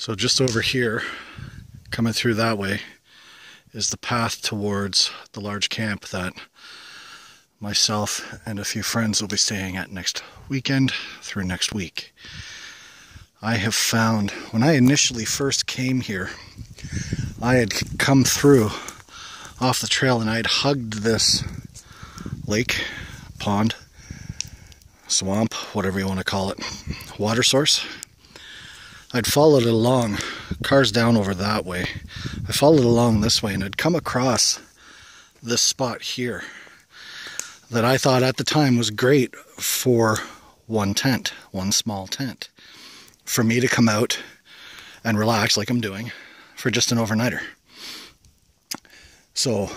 So just over here, coming through that way, is the path towards the large camp that myself and a few friends will be staying at next weekend through next week. I have found, when I initially first came here, I had come through off the trail and I had hugged this lake, pond, swamp, whatever you want to call it, water source. I'd followed it along, cars down over that way. I followed along this way and I'd come across this spot here that I thought at the time was great for one tent, one small tent, for me to come out and relax like I'm doing for just an overnighter. So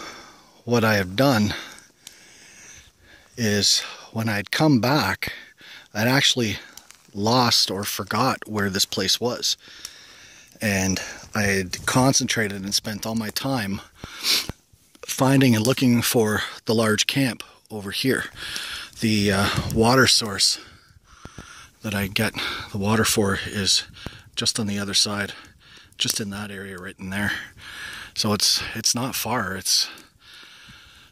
what I have done is when I'd come back, I'd actually lost or forgot where this place was. And I had concentrated and spent all my time finding and looking for the large camp over here. The water source that I get the water for is just on the other side, just in that area right in there. So it's not far. It's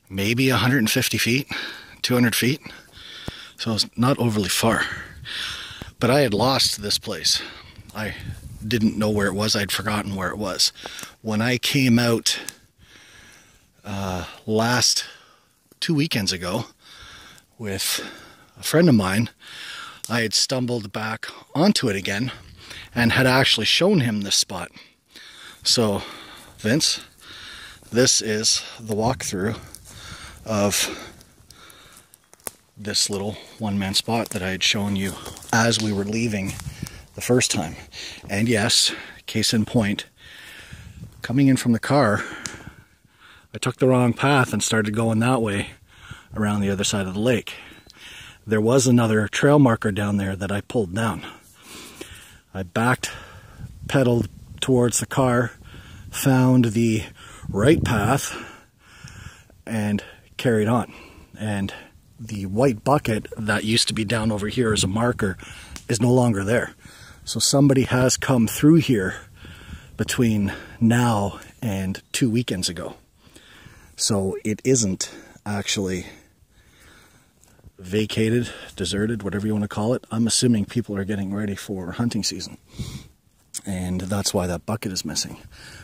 maybe 150 feet, 200 feet. So it's not overly far. But I had lost this place. I didn't know where it was. I'd forgotten where it was. When I came out last 2 weekends ago with a friend of mine, I had stumbled back onto it again and had actually shown him this spot. So, Vince, this is the walkthrough of this little one-man spot that I had shown you as we were leaving the first time. And yes, case in point, coming in from the car, I took the wrong path and started going that way around the other side of the lake. There was another trail marker down there that I pulled down. I backed, pedaled towards the car, found the right path, and carried on. And the white bucket that used to be down over here as a marker is no longer there. So somebody has come through here between now and 2 weekends ago. So it isn't actually vacated, deserted, whatever you want to call it. I'm assuming people are getting ready for hunting season. And that's why that bucket is missing.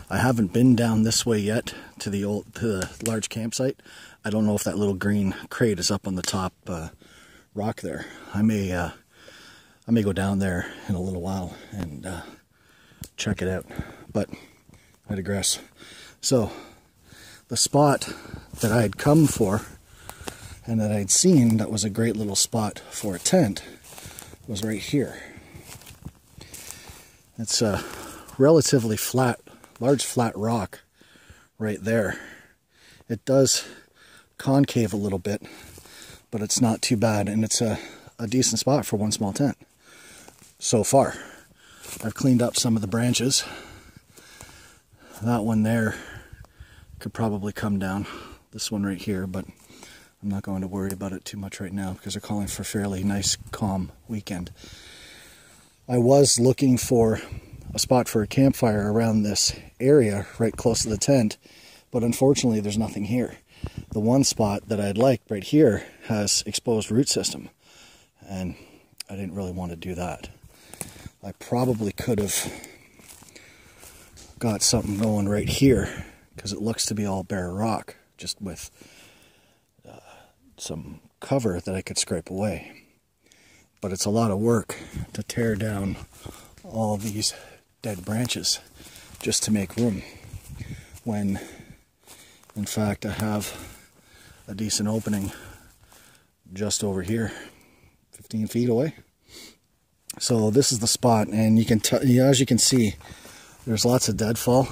I haven't been down this way yet to the large campsite. I don't know if that little green crate is up on the top rock there. I may go down there in a little while and check it out. But I digress. So the spot that I had come for and that I'd seen that was a great little spot for a tent was right here. It's a relatively flat, large flat rock right there. It does concave a little bit, but it's not too bad, and it's a decent spot for one small tent. So far, I've cleaned up some of the branches. That one there could probably come down. This one right here, but I'm not going to worry about it too much right now because they're calling for a fairly nice, calm weekend. I was looking for a spot for a campfire around this area, right close to the tent, but unfortunately there's nothing here. The one spot that I'd like right here has exposed root system, and I didn't really want to do that. I probably could have got something going right here because it looks to be all bare rock, just with some cover that I could scrape away. But it's a lot of work to tear down all these dead branches just to make room, when in fact I have a decent opening just over here, 15 feet away. So this is the spot, and you can tell, as you can see, there's lots of deadfall.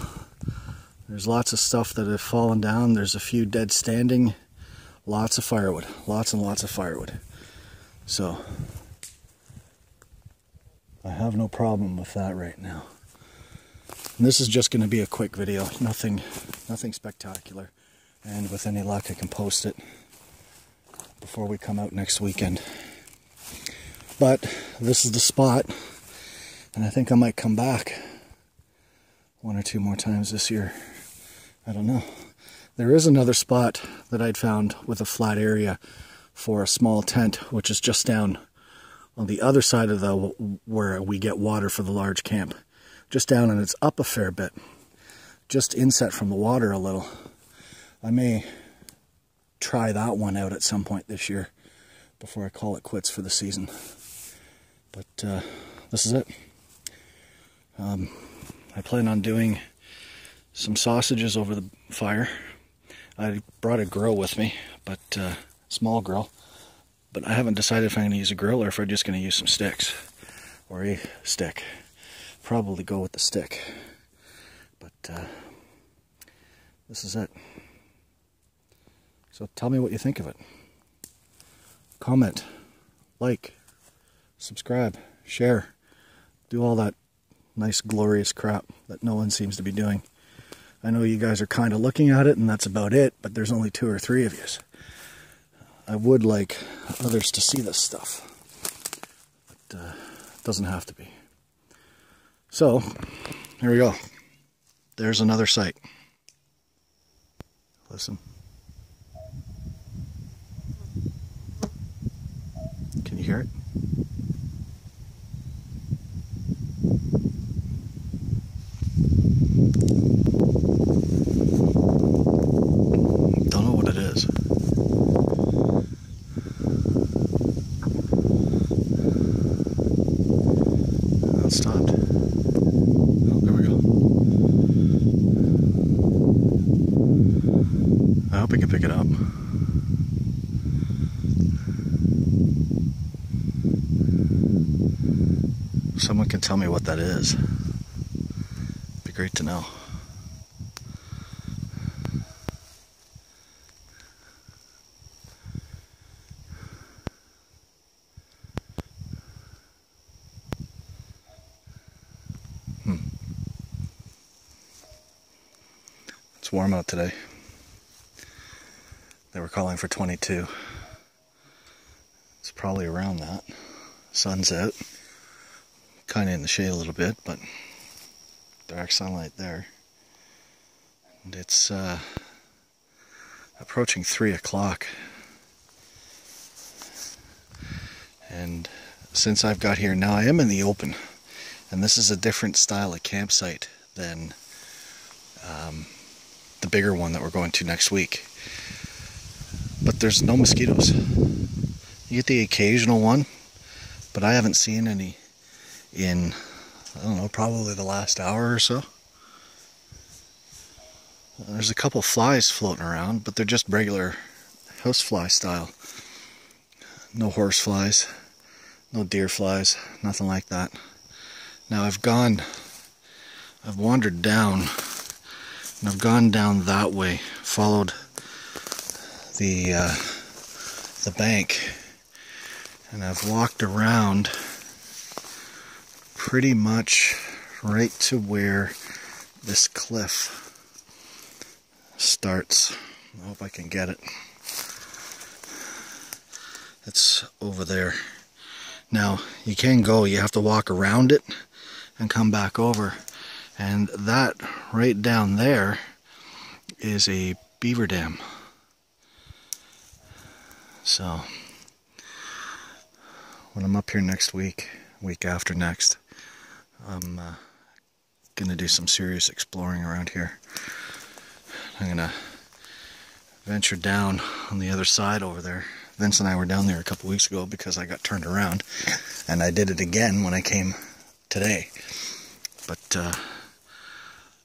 There's lots of stuff that have fallen down. There's a few dead standing. Lots of firewood, lots and lots of firewood. So I have no problem with that right now. And this is just going to be a quick video, nothing spectacular. And with any luck, I can post it before we come out next weekend. But this is the spot, and I think I might come back one or two more times this year. I don't know. There is another spot that I'd found with a flat area for a small tent, which is just down on the other side of the where we get water for the large camp. Just down, and it's up a fair bit. Just inset from the water a little. I may try that one out at some point this year before I call it quits for the season. But this is it. I plan on doing some sausages over the fire. I brought a grill with me, but small grill. But I haven't decided if I'm going to use a grill or if I'm just going to use some sticks. Or a stick. Probably go with the stick. But this is it. So tell me what you think of it. Comment, like, subscribe, share. Do all that nice glorious crap that no one seems to be doing. I know you guys are kind of looking at it and that's about it, but there's only 2 or 3 of you. I would like others to see this stuff, but it doesn't have to be. So, here we go. There's another site. Listen. Can you hear it? Don't know what it is. It stopped. Oh, there we go. I hope I can pick it up. Someone can tell me what that is. It'd be great to know. It's warm out today. They were calling for 22. It's probably around that. Sun's out. Kind of in the shade a little bit, but direct sunlight there. And it's approaching 3 o'clock. And since I've got here now, I am in the open. And this is a different style of campsite than the bigger one that we're going to next week. But there's no mosquitoes. You get the occasional one, but I haven't seen any in, I don't know, probably the last hour or so. There's a couple flies floating around, but they're just regular housefly style. No horse flies, no deer flies, nothing like that. Now I've wandered down, and I've gone down that way, followed the bank, and I've walked around pretty much right to where this cliff starts. I hope I can get it. It's over there. Now, you can go, you have to walk around it and come back over. And that right down there is a beaver dam. So, when I'm up here next week after next, I'm going to do some serious exploring around here. I'm going to venture down on the other side over there. Vince and I were down there a couple weeks ago because I got turned around, and I did it again when I came today. But I'm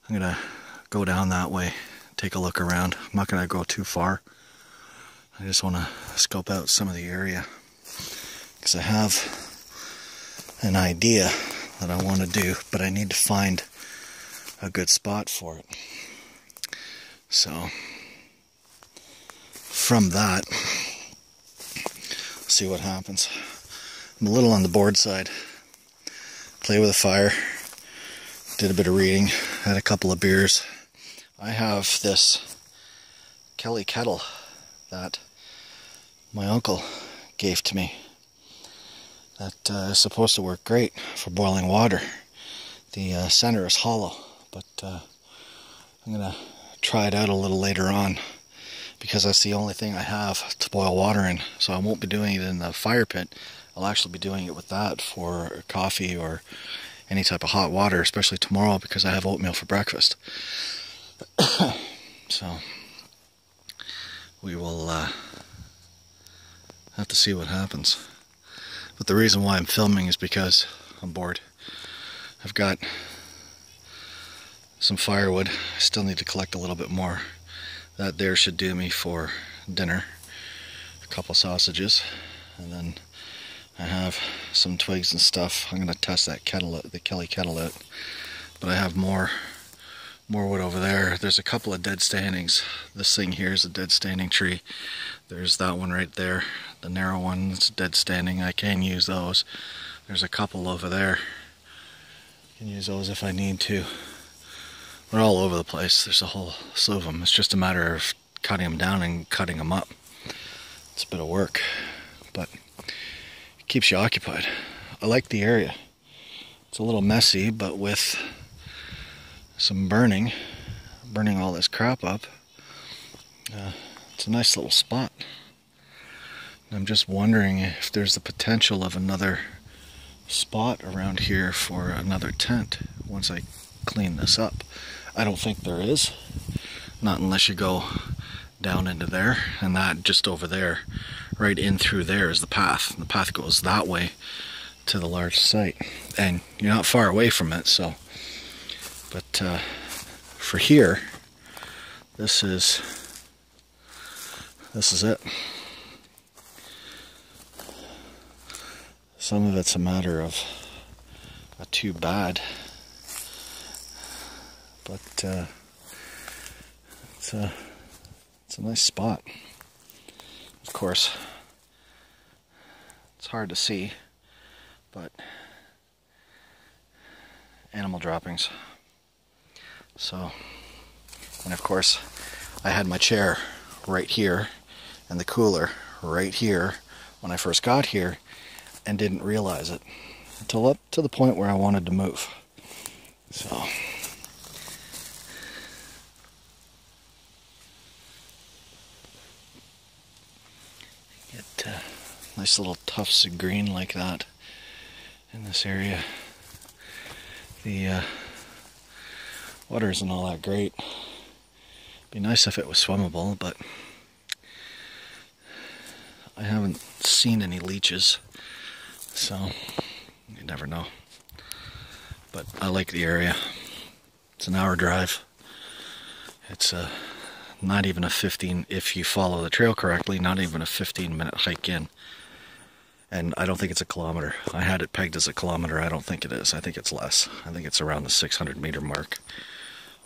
going to go down that way, take a look around. I'm not going to go too far. I just want to scope out some of the area because I have an idea that I want to do, but I need to find a good spot for it. So from that, see what happens. I'm a little on the bored side. Play with a fire, did a bit of reading, had a couple of beers. I have this Kelly kettle that my uncle gave to me that is supposed to work great for boiling water. The center is hollow, but I'm gonna try it out a little later on, because that's the only thing I have to boil water in. So I won't be doing it in the fire pit. I'll actually be doing it with that for coffee or any type of hot water, especially tomorrow because I have oatmeal for breakfast. So we will have to see what happens. But the reason why I'm filming is because I'm bored. I've got some firewood. I still need to collect a little bit more. That there should do me for dinner. A couple sausages, and then I have some twigs and stuff. I'm gonna test that kettle out, the Kelly kettle out. But I have more wood over there. There's a couple of dead standings. This thing here is a dead standing tree. There's that one right there, the narrow one that's dead standing. I can use those. There's a couple over there. I can use those if I need to. They're all over the place. There's a whole slew of them. It's just a matter of cutting them down and cutting them up. It's a bit of work, but it keeps you occupied. I like the area. It's a little messy, but with some burning all this crap up, it's a nice little spot. And I'm just wondering if there's the potential of another spot around here for another tent once I clean this up. I don't think there is, not unless you go down into there, and that just over there, right in through there is the path. The path goes that way to the large site, and you're not far away from it. So, but for here, this is it. Some of it's a matter of too bad, but it's a nice spot. Of course, it's hard to see, but animal droppings. So, and of course, I had my chair right here and the cooler right here when I first got here, and didn't realize it until up to the point where I wanted to move. So get nice little tufts of green like that in this area. The water isn't all that great. Be nice if it was swimmable, but I haven't seen any leeches, so you never know. But I like the area. It's an hour drive. It's not even a 15, if you follow the trail correctly, not even a 15-minute hike in. And I don't think it's a kilometer. I had it pegged as a kilometer. I don't think it is. I think it's less. I think it's around the 600-meter mark.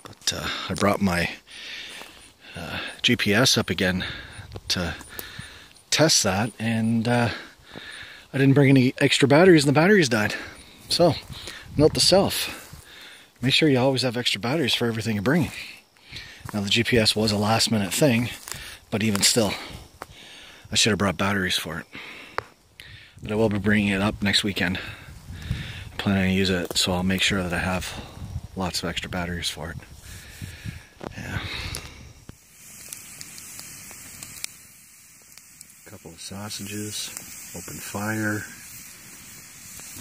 But I brought my GPS up again to test that, and I didn't bring any extra batteries, and the batteries died. So, note to self, make sure you always have extra batteries for everything you're bringing. Now, the GPS was a last-minute thing, but even still, I should have brought batteries for it. But I will be bringing it up next weekend. I'm planning to use it, so I'll make sure that I have lots of extra batteries for it. Yeah. A couple of sausages, open fire.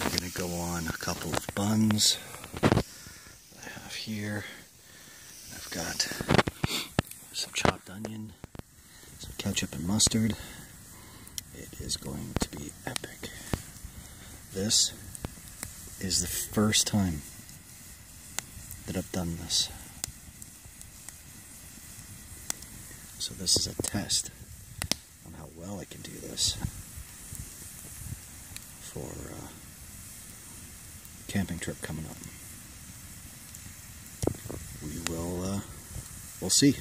I'm going to go on a couple of buns I have here. I've got some chopped onion, some ketchup and mustard. It is going to be epic. This is the first time that I've done this. So this is a test on how well I can do this for a camping trip coming up. We'll see.